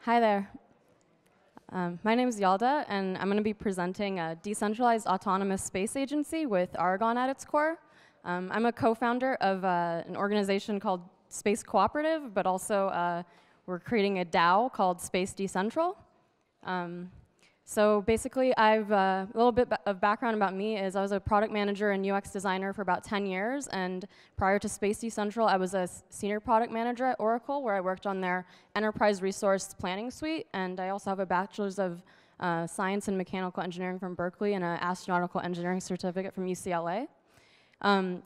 Hi there. My name is Yalda, and I'm going to be presenting a decentralized autonomous space agency with Aragon at its core. I'm a co-founder of an organization called Space Cooperative, but also we're creating a DAO called Space Decentral. So basically, a little bit of background about me is I was a product manager and UX designer for about 10 years, and prior to Space Decentral, I was a senior product manager at Oracle, where I worked on their enterprise resource planning suite, and I also have a bachelor's of science and mechanical engineering from Berkeley and an astronautical engineering certificate from UCLA.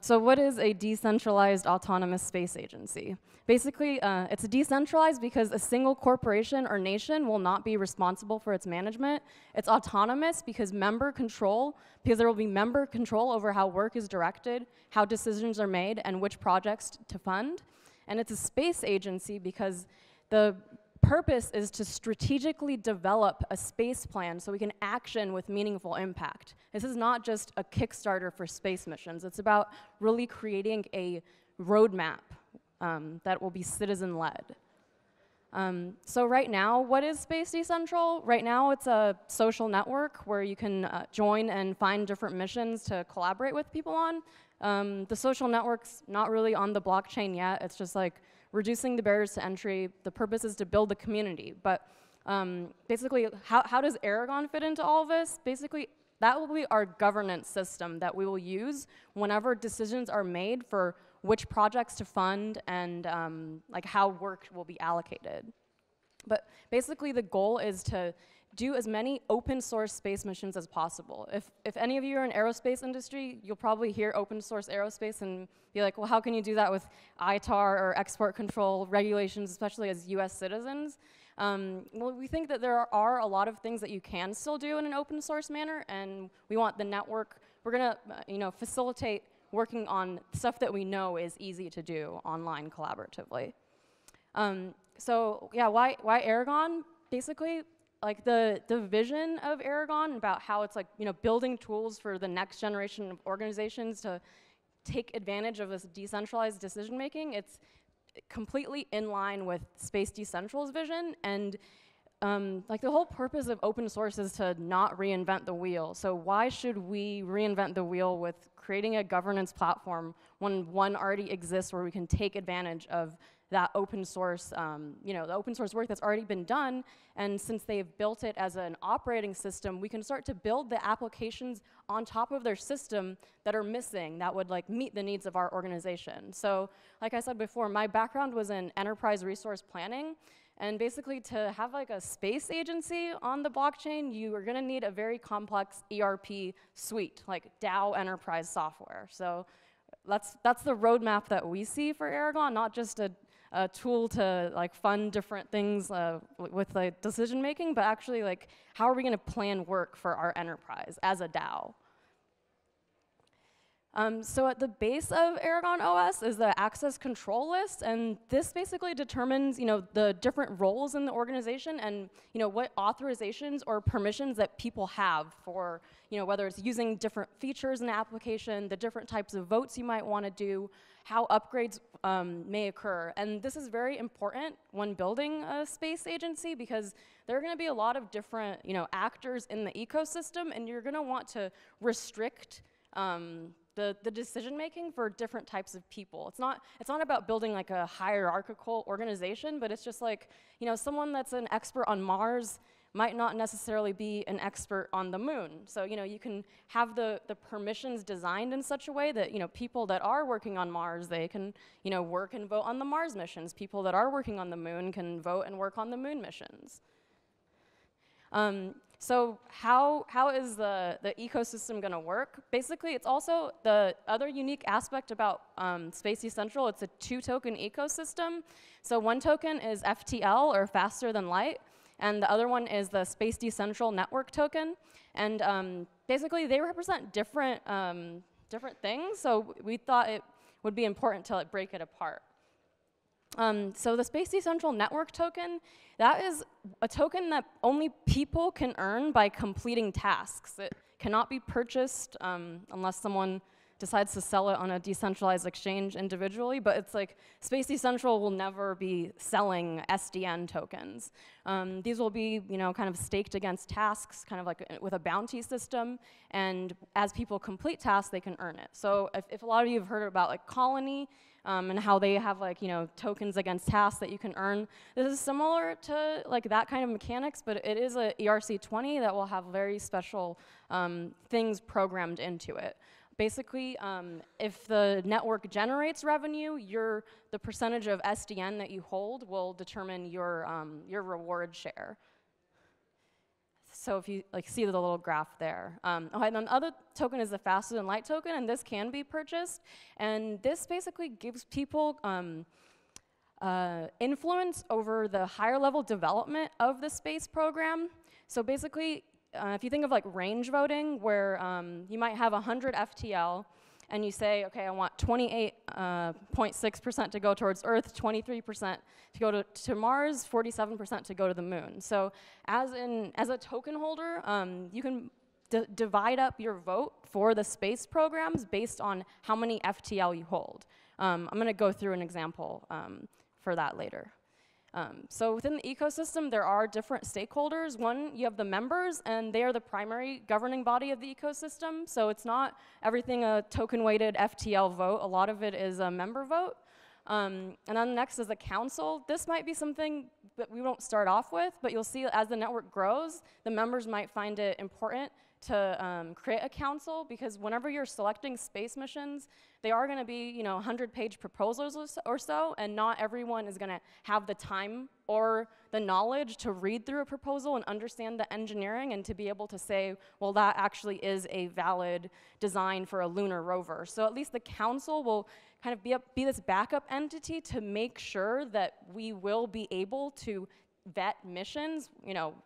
So what is a decentralized autonomous space agency? Basically, it's decentralized because a single corporation or nation will not be responsible for its management. It's autonomous because there will be member control over how work is directed, how decisions are made, and which projects to fund. And it's a space agency because the purpose is to strategically develop a space plan so we can action with meaningful impact. This is not just a Kickstarter for space missions. It's about really creating a roadmap that will be citizen-led. So right now, what is Space Decentral? Right now, it's a social network where you can join and find different missions to collaborate with people on. The social network's not really on the blockchain yet. It's just like reducing the barriers to entry. The purpose is to build a community. But basically, how does Aragon fit into all of this? Basically, that will be our governance system that we will use whenever decisions are made for which projects to fund and like how work will be allocated. But basically, the goal is to do as many open source space missions as possible. If any of you are in aerospace industry, you'll probably hear open source aerospace and be like, well, how can you do that with ITAR or export control regulations, especially as US citizens? Well, we think that there are a lot of things that you can still do in an open source manner, and we want the network, we're gonna facilitate working on stuff that we know is easy to do online collaboratively. So yeah, why Aragon? Basically, like the vision of Aragon about how it's like building tools for the next generation of organizations to take advantage of this decentralized decision making. It's completely in line with Space Decentral's vision, and like the whole purpose of open source is to not reinvent the wheel. So why should we reinvent the wheel with creating a governance platform when one already exists where we can take advantage of that open source, the open source work that's already been done, and since they've built it as an operating system, we can start to build the applications on top of their system that are missing that would like meet the needs of our organization. So, like I said before, my background was in enterprise resource planning, and basically to have like a space agency on the blockchain, you are gonna need a very complex ERP suite, like DAO enterprise software. So that's the roadmap that we see for Aragon, not just a tool to like fund different things with like decision making, but actually like how are we going to plan work for our enterprise as a DAO? So at the base of Aragon OS is the access control list, and this basically determines the different roles in the organization and what authorizations or permissions that people have for whether it's using different features in the application, the different types of votes you might want to do, how upgrades may occur. And this is very important when building a space agency because there are going to be a lot of different actors in the ecosystem, and you're going to want to restrict the decision making for different types of people. It's not about building like a hierarchical organization, but it's just like someone that's an expert on Mars might not necessarily be an expert on the moon. So you can have the permissions designed in such a way that people that are working on Mars, they can work and vote on the Mars missions. People that are working on the moon can vote and work on the moon missions. So how is the ecosystem going to work? Basically, it's also the other unique aspect about Space Decentral. It's a 2-token ecosystem. So one token is FTL, or faster than light, and the other one is the Space Decentral network token. And basically, they represent different things. So we thought it would be important to break it apart. So the Space Decentral network token, that is a token that only people can earn by completing tasks. It cannot be purchased unless someone decides to sell it on a decentralized exchange individually, but it's like Space Decentral will never be selling SDN tokens. These will be, kind of staked against tasks, kind of like with a bounty system, and as people complete tasks, they can earn it. So if a lot of you have heard about like Colony, and how they have like, tokens against tasks that you can earn. This is similar to like that kind of mechanics, but it is a ERC-20 that will have very special things programmed into it. Basically, if the network generates revenue, the percentage of SDN that you hold will determine your reward share. So if you see the little graph there. And then the other token is the faster than light token, and this can be purchased. And this basically gives people influence over the higher level development of the space program. So basically, if you think of like range voting, where you might have 100 FTL, and you say, okay, I want 28.6% to go towards Earth, 23% to go to Mars, 47% to go to the Moon. So as a token holder, you can divide up your vote for the space programs based on how many FTL you hold. I'm going to go through an example for that later. So within the ecosystem, there are different stakeholders. One, you have the members, and they are the primary governing body of the ecosystem. So it's not everything a token-weighted FTL vote. A lot of it is a member vote. And then next is the council. This might be something that we won't start off with, but you'll see as the network grows, the members might find it important to create a council, because whenever you're selecting space missions, they are going to be 100-page proposals or so, and not everyone is going to have the time or the knowledge to read through a proposal and understand the engineering and to be able to say, well, that actually is a valid design for a lunar rover. So at least the council will kind of be this backup entity to make sure that we will be able to vet missions,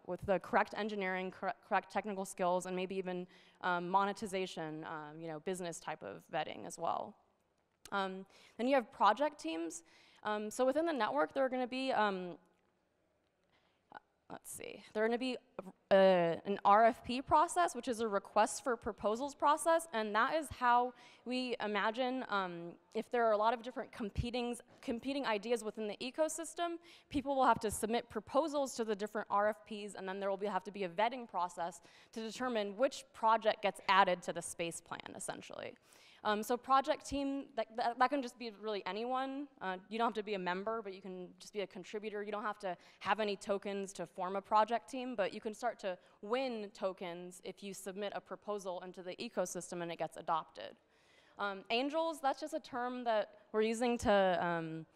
with the correct engineering, correct technical skills, and maybe even monetization, business type of vetting as well. Then you have project teams. So within the network, there are going to be, there are going to be an RFP process, which is a request for proposals process, and that is how we imagine if there are a lot of different competing ideas within the ecosystem, people will have to submit proposals to the different RFPs, and then there will have to be a vetting process to determine which project gets added to the space plan, essentially. So project team, that can just be really anyone. You don't have to be a member, but you can just be a contributor. You don't have to have any tokens to form a project team, but you can start to win tokens if you submit a proposal into the ecosystem and it gets adopted. Angels, that's just a term that we're using to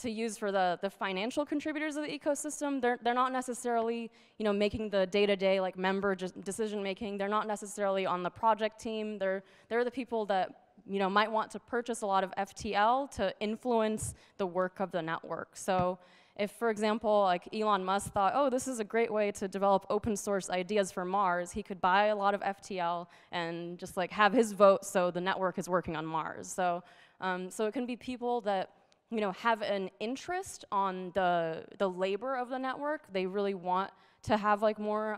use for the financial contributors of the ecosystem. They're not necessarily making the day-to-day like member decision making. They're not necessarily on the project team. They're the people that might want to purchase a lot of FTL to influence the work of the network. So if, for example, like Elon Musk thought, oh, this is a great way to develop open source ideas for Mars, he could buy a lot of FTL and just like have his vote so the network is working on Mars. So it can be people that have an interest on the labor of the network. They really want to have like more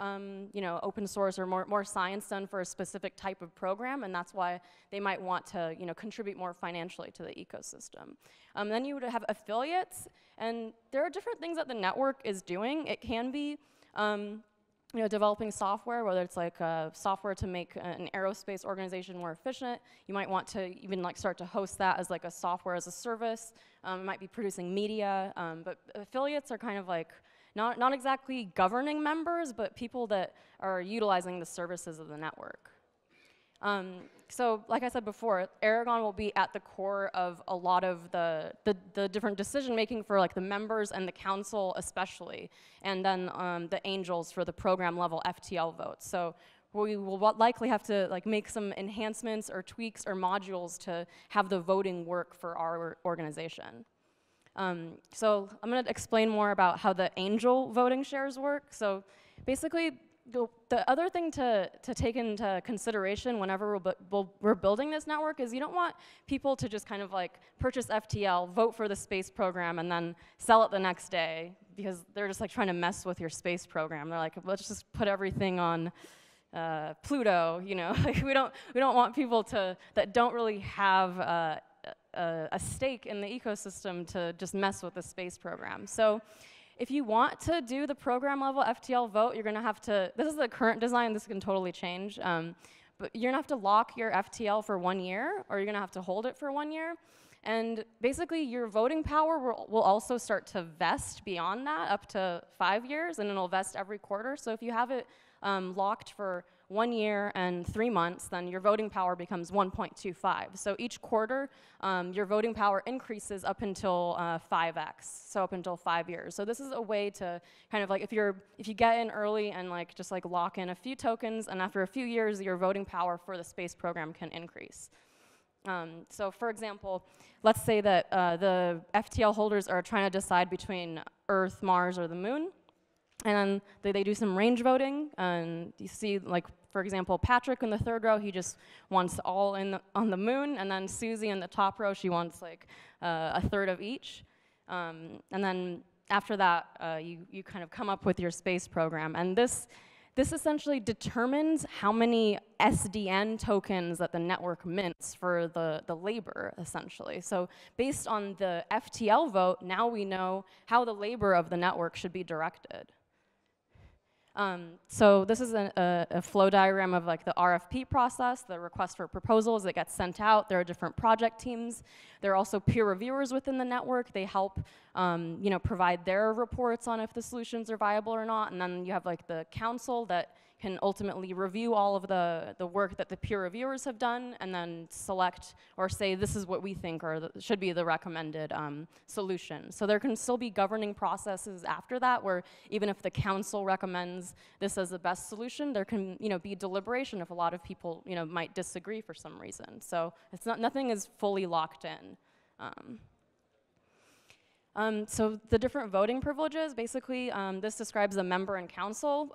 open source or more science done for a specific type of program, and that's why they might want to contribute more financially to the ecosystem. Then you would have affiliates, and there are different things that the network is doing. It can be developing software, whether it's like software to make an aerospace organization more efficient. You might want to even like start to host that as like a software as a service. It might be producing media, but affiliates are kind of like not exactly governing members, but people that are utilizing the services of the network. So like I said before, Aragon will be at the core of a lot of the different decision making for like the members and the council especially, and then the angels for the program level FTL votes. So we will likely have to like make some enhancements or tweaks or modules to have the voting work for our organization. So I'm going to explain more about how the angel voting shares work. So basically, the other thing to take into consideration whenever we're building this network is you don't want people to just kind of like purchase FTL, vote for the space program, and then sell it the next day, because they're just like trying to mess with your space program. They're like, let's just put everything on Pluto, you know, like we don't want people that don't really have a stake in the ecosystem to just mess with the space program. So if you want to do the program level FTL vote, you're gonna have to, this is the current design, this can totally change, but you're gonna have to lock your FTL for 1 year, or you're gonna have to hold it for 1 year. And basically your voting power will also start to vest beyond that up to 5 years, and it'll vest every quarter. So if you have it locked for 1 year and 3 months, then your voting power becomes 1.25. So each quarter, your voting power increases up until 5x, so up until 5 years. So this is a way to kind of like, if you get in early and like just like lock in a few tokens, and after a few years, your voting power for the space program can increase. So for example, let's say that the FTL holders are trying to decide between Earth, Mars, or the Moon. And then they do some range voting, and you see, like, for example, Patrick in the 3rd row, he just wants all on the Moon, and then Susie in the top row, she wants like a third of each. And then after that, you kind of come up with your space program. And this essentially determines how many SDN tokens that the network mints for the labor, essentially. So based on the FTL vote, now we know how the labor of the network should be directed. So this is a flow diagram of like the RFP process, the request for proposals that gets sent out. There are different project teams. There are also peer reviewers within the network. They help you know, provide their reports on if the solutions are viable or not. And then you have like the council that can ultimately review all of the work that the peer reviewers have done, and then select or say this is what we think should be the recommended solution. So there can still be governing processes after that, where even if the council recommends this as the best solution, there can, you know, be deliberation if a lot of people, you know, might disagree for some reason. So it's nothing is fully locked in. So the different voting privileges, basically, this describes the member and council.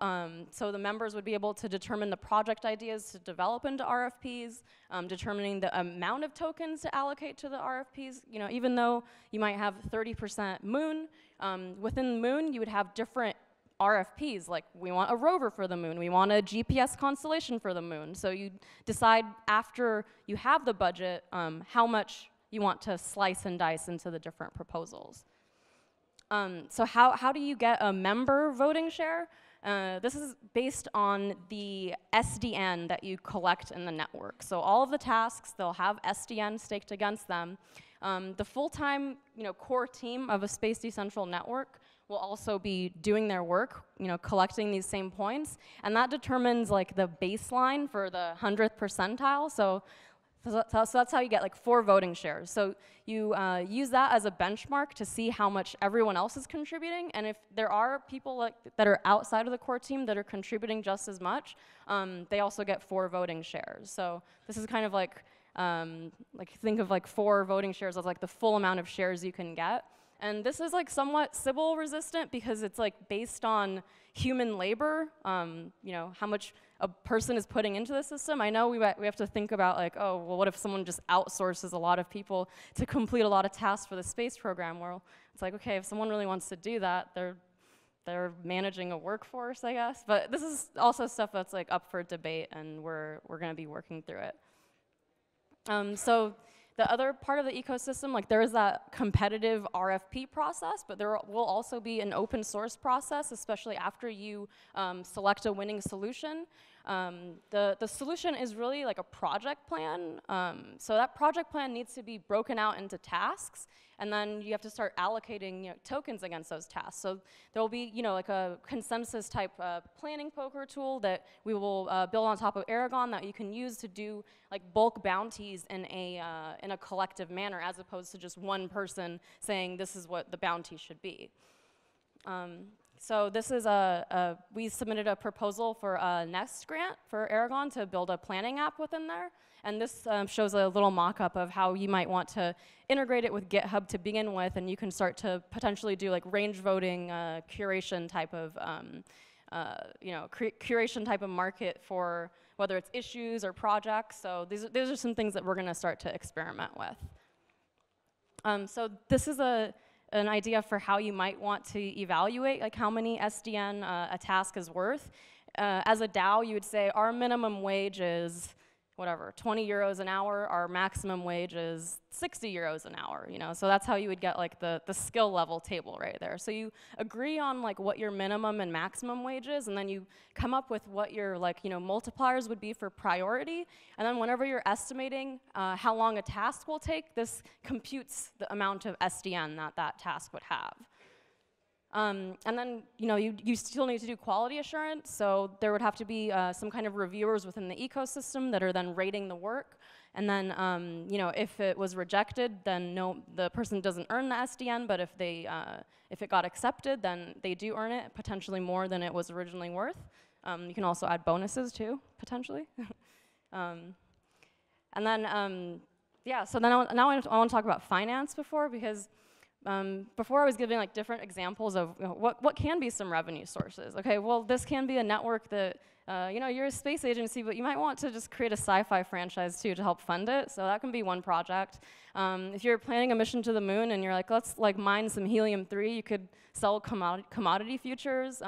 So the members would be able to determine the project ideas to develop into RFPs, determining the amount of tokens to allocate to the RFPs. You know, even though you might have 30% Moon, within the Moon, you would have different RFPs, like we want a rover for the Moon, we want a GPS constellation for the Moon. So you decide after you have the budget how much you want to slice and dice into the different proposals. So how do you get a member voting share? This is based on the SDN that you collect in the network. So all of the tasks, they'll have SDN staked against them. The full-time, you know, core team of a space decentral network will also be doing their work, you know, collecting these same points, and that determines like the baseline for the 100th percentile. So that's how you get like 4 voting shares. So you use that as a benchmark to see how much everyone else is contributing, and if there are people like that are outside of the core team that are contributing just as much, they also get 4 voting shares. So this is kind of like think of like 4 voting shares as like the full amount of shares you can get. And this is like somewhat Sybil resistant because it's like based on human labor, you know, how much a person is putting into the system. I know we have to think about like, oh, well, what if someone just outsources a lot of people to complete a lot of tasks for the space program? Well, it's like, okay, if someone really wants to do that, they're managing a workforce, I guess. But this is also stuff that's like up for debate, and we're going to be working through it. So the other part of the ecosystem, like there is that competitive RFP process, but there will also be an open source process, especially after you select a winning solution. The solution is really like a project plan. So that project plan needs to be broken out into tasks, and then you have to start allocating, you know, tokens against those tasks. So there will be, you know, like a consensus type planning poker tool that we will build on top of Aragon that you can use to do like bulk bounties in a collective manner, as opposed to just one person saying this is what the bounty should be. So this is we submitted a proposal for a Nest grant for Aragon to build a planning app within there. And this shows a little mock-up of how you might want to integrate it with GitHub to begin with, and you can start to potentially do like range voting curation type of, you know, curation type of market for whether it's issues or projects. So these are some things that we're going to start to experiment with. So this is an idea for how you might want to evaluate like how many SDN a task is worth. as a DAO, you would say our minimum wage is whatever, 20 euros an hour, our maximum wage is 60 euros an hour, you know? So that's how you would get like the skill level table right there. So you agree on like what your minimum and maximum wage is, and then you come up with what your like, you know, multipliers would be for priority, and then whenever you're estimating how long a task will take, this computes the amount of SDN that that task would have. And then, you know, you still need to do quality assurance, so there would have to be some kind of reviewers within the ecosystem that are then rating the work. And then, you know, if it was rejected, then the person doesn't earn the SDN, but if it got accepted, then they do earn it, potentially more than it was originally worth. You can also add bonuses too, potentially. And then, yeah, so then now I want to talk about finance because before I was giving like different examples of what can be some revenue sources. Okay, well this can be a network that, you know, you're a space agency, but you might want to just create a sci-fi franchise too to help fund it. So that can be one project. If you're planning a mission to the moon and you're like, let's like mine some helium-3, you could sell commodity futures,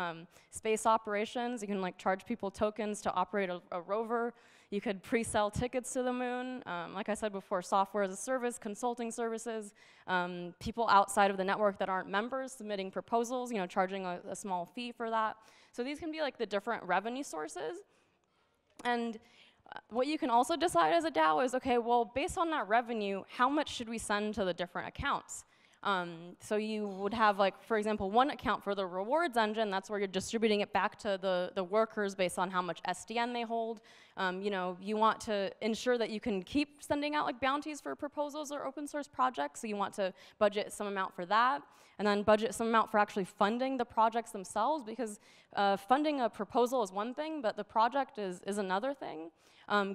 space operations. You can like charge people tokens to operate a rover. You could pre-sell tickets to the moon. Like I said before, software as a service, consulting services, people outside of the network that aren't members submitting proposals, you know, charging a small fee for that. So these can be like the different revenue sources. And what you can also decide as a DAO is, okay, well, based on that revenue, how much should we send to the different accounts? So you would have, like, for example, one account for the rewards engine. That's where you're distributing it back to the workers based on how much SDN they hold. You know, you want to ensure that you can keep sending out like bounties for proposals or open source projects. So you want to budget some amount for that, and then budget some amount for actually funding the projects themselves, because funding a proposal is one thing, but the project is another thing.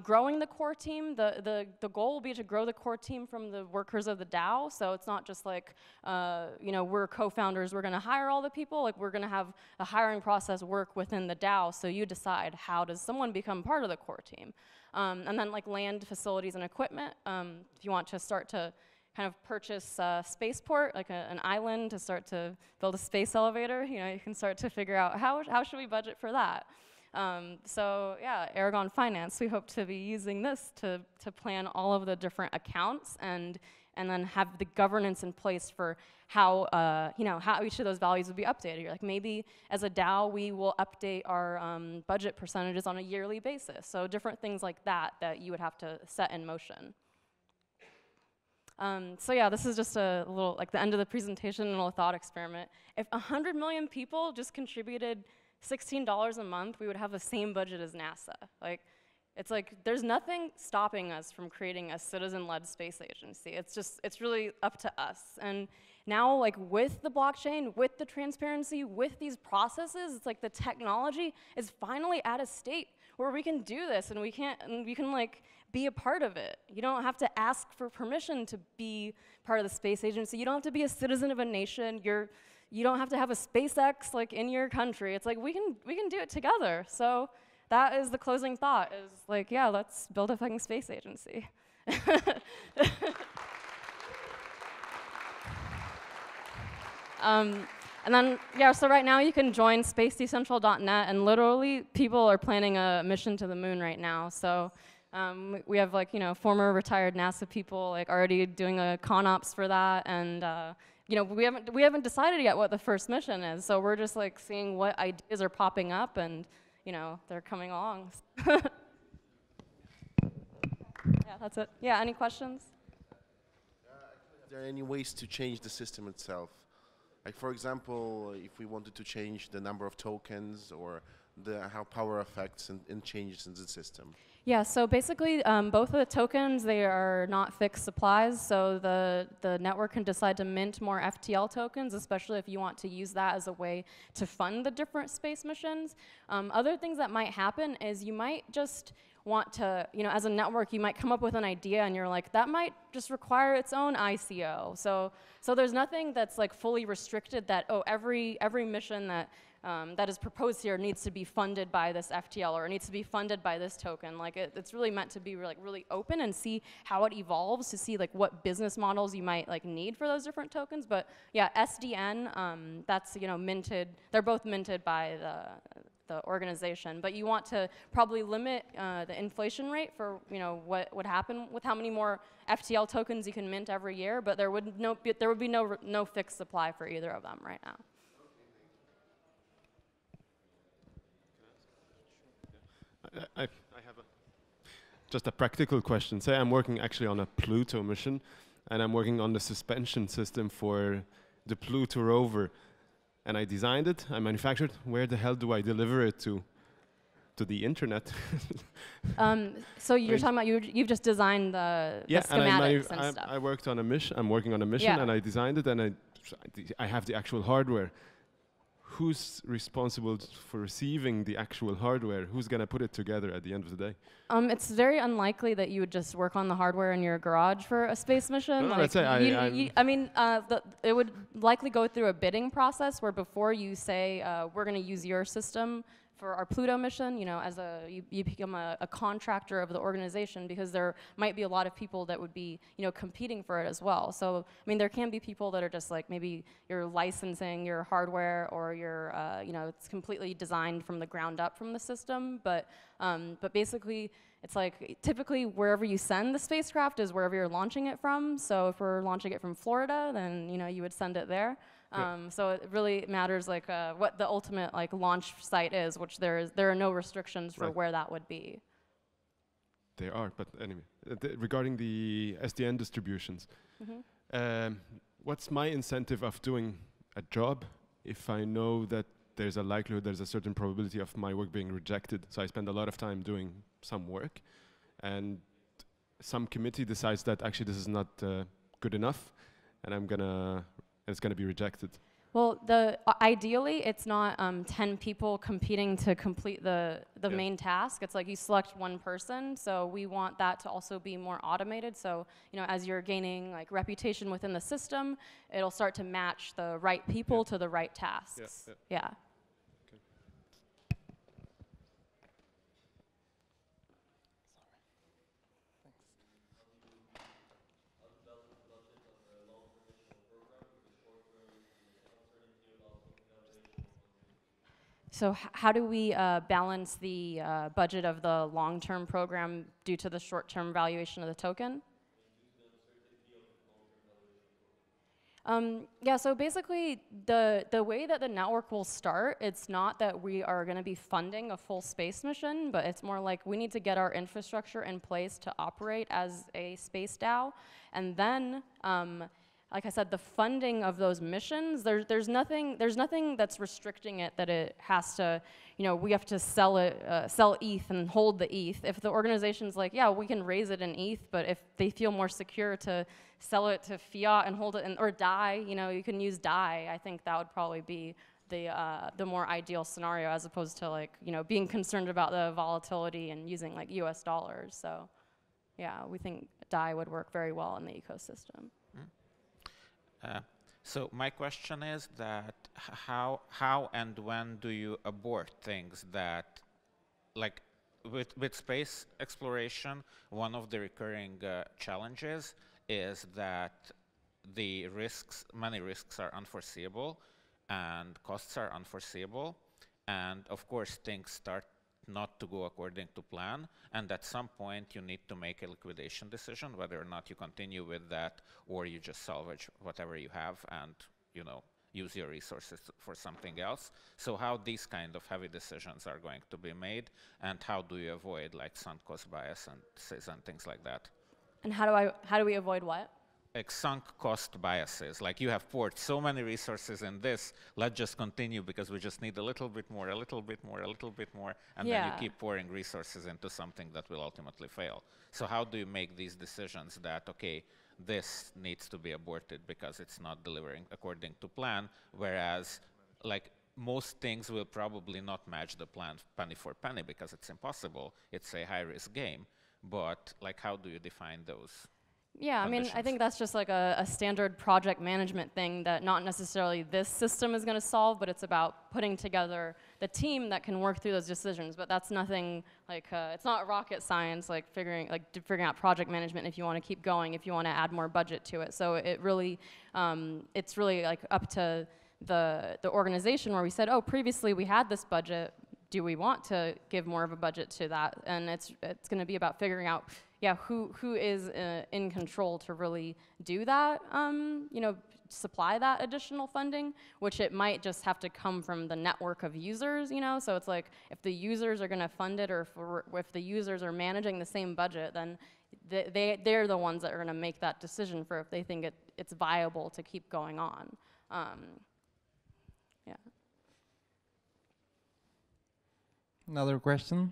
Growing the core team, the goal will be to grow the core team from the workers of the DAO. So it's not just like, you know, we're co-founders, we're gonna hire all the people. Like, we're gonna have a hiring process work within the DAO, so you decide how does someone become part of the core team. And then like land, facilities, and equipment. If you want to start to kind of purchase a spaceport, like an island, to start to build a space elevator, you know, you can start to figure out how should we budget for that. So yeah, Aragon Finance, we hope to be using this to plan all of the different accounts and then have the governance in place for how, you know, how each of those values would be updated. You're like, maybe as a DAO, we will update our budget percentages on a yearly basis. So different things like that you would have to set in motion. So yeah, this is just a little, like the end of the presentation, a little thought experiment. If 100 million people just contributed $16 a month, we would have the same budget as NASA. Like, it's like, there's nothing stopping us from creating a citizen-led space agency. It's just, it's really up to us. And now, like, with the blockchain, with the transparency, with these processes, it's like the technology is finally at a state where we can do this, and we can like be a part of it. You don't have to ask for permission to be part of the space agency. You don't have to be a citizen of a nation. You don't have to have a SpaceX like in your country. It's like we can do it together. So that is the closing thought. Is like, yeah, let's build a fucking space agency. And then, yeah, so right now you can join spacedecentral.net, and literally people are planning a mission to the moon right now. So we have, like, you know, former retired NASA people like already doing a ConOps for that, and you know, we haven't decided yet what the first mission is. So we're just like seeing what ideas are popping up, and you know, they're coming along. Yeah, that's it. Yeah, any questions? Are there any ways to change the system itself? Like, for example, if we wanted to change the number of tokens or how power affects and changes in the system. Yeah, so basically both of the tokens, they are not fixed supplies, so the network can decide to mint more FTL tokens, especially if you want to use that as a way to fund the different space missions. Other things that might happen is you might just want to, you know, as a network, you might come up with an idea and you're like, that might just require its own ICO. So there's nothing that's like fully restricted that, oh, every mission that is proposed here needs to be funded by this FTL or it needs to be funded by this token. Like it's really meant to be really open and see how it evolves, to see like what business models you might like need for those different tokens. But yeah, SDN, that's, you know, minted. They're both minted by the organization. But you want to probably limit the inflation rate for what would happen with how many more FTL tokens you can mint every year. But there would be no fixed supply for either of them right now. I have just a practical question. Say I'm working actually on a Pluto mission, and I'm working on the suspension system for the Pluto rover, and I designed it, I manufactured. Where the hell do I deliver it to? To the internet. So you're talking about you've just designed the schematics and stuff. I worked on a mission. I'm working on a mission, and I designed it, and I have the actual hardware. Who's responsible for receiving the actual hardware? Who's going to put it together at the end of the day? It's very unlikely that you would just work on the hardware in your garage for a space mission. No, like, it would likely go through a bidding process where before you say, we're going to use your system for our Pluto mission, you become a contractor of the organization, because there might be a lot of people that would be, competing for it as well. So, there can be people that are just like, maybe you're licensing your hardware, or you're, it's completely designed from the ground up from the system. But basically, it's like typically wherever you send the spacecraft is wherever you're launching it from. So if we're launching it from Florida, then you would send it there. So it really matters what the ultimate launch site is, which there are no restrictions for where that would be. There are, but anyway, regarding the SDN distributions, what's my incentive of doing a job if I know that there's a likelihood, there's a certain probability of my work being rejected? So I spend a lot of time doing some work, and some committee decides that actually this is not good enough, and it's going to be rejected. Well, ideally, it's not 10 people competing to complete the main task. It's like you select one person. So we want that to also be more automated. So as you're gaining reputation within the system, it'll start to match the right people to the right tasks. Yeah. So how do we balance the budget of the long-term program due to the short-term valuation of the token? So basically, the way that the network will start, it's not that we are going to be funding a full space mission, but it's more like we need to get our infrastructure in place to operate as a space DAO. And then, like I said, the funding of those missions, there's nothing that's restricting it, that it has to, we have to sell ETH and hold the ETH. If the organization's like, yeah, we can raise it in ETH, but if they feel more secure to sell it to fiat and hold it or DAI, you can use DAI. I think that would probably be the more ideal scenario, as opposed to being concerned about the volatility and using US dollars. So yeah, we think DAI would work very well in the ecosystem. So my question is that how and when do you abort things that, with space exploration, one of the recurring challenges is that many risks are unforeseeable and costs are unforeseeable, and of course things start not to go according to plan, and at some point you need to make a liquidation decision whether or not you continue with that, or you just salvage whatever you have and use your resources for something else. So how these kind of heavy decisions are going to be made, and how do you avoid sunk cost bias and things like that? And how do we avoid what? Sunk cost biases. You have poured so many resources in this, let's just continue because we just need a little bit more, a little bit more, a little bit more, and then you keep pouring resources into something that will ultimately fail. So how do you make these decisions that, okay, this needs to be aborted because it's not delivering according to plan, whereas most things will probably not match the plan penny for penny because it's impossible. It's a high-risk game, but how do you define those? Yeah, I think that's just a standard project management thing that not necessarily this system is going to solve, but it's about putting together the team that can work through those decisions. But that's nothing it's not rocket science, figuring out project management if you want to keep going, if you want to add more budget to it. So it really, it's really up to the organization, where we said, oh, previously we had this budget, do we want to give more of a budget to that? And it's going to be about figuring out, yeah, who is in control to really do that, you know, supply that additional funding, which it might just have to come from the network of users, you know. So it's like if the users are going to fund it, or if the users are managing the same budget, then they're the ones that are going to make that decision for if they think it's viable to keep going on. Yeah. Another question?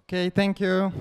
Okay, thank you.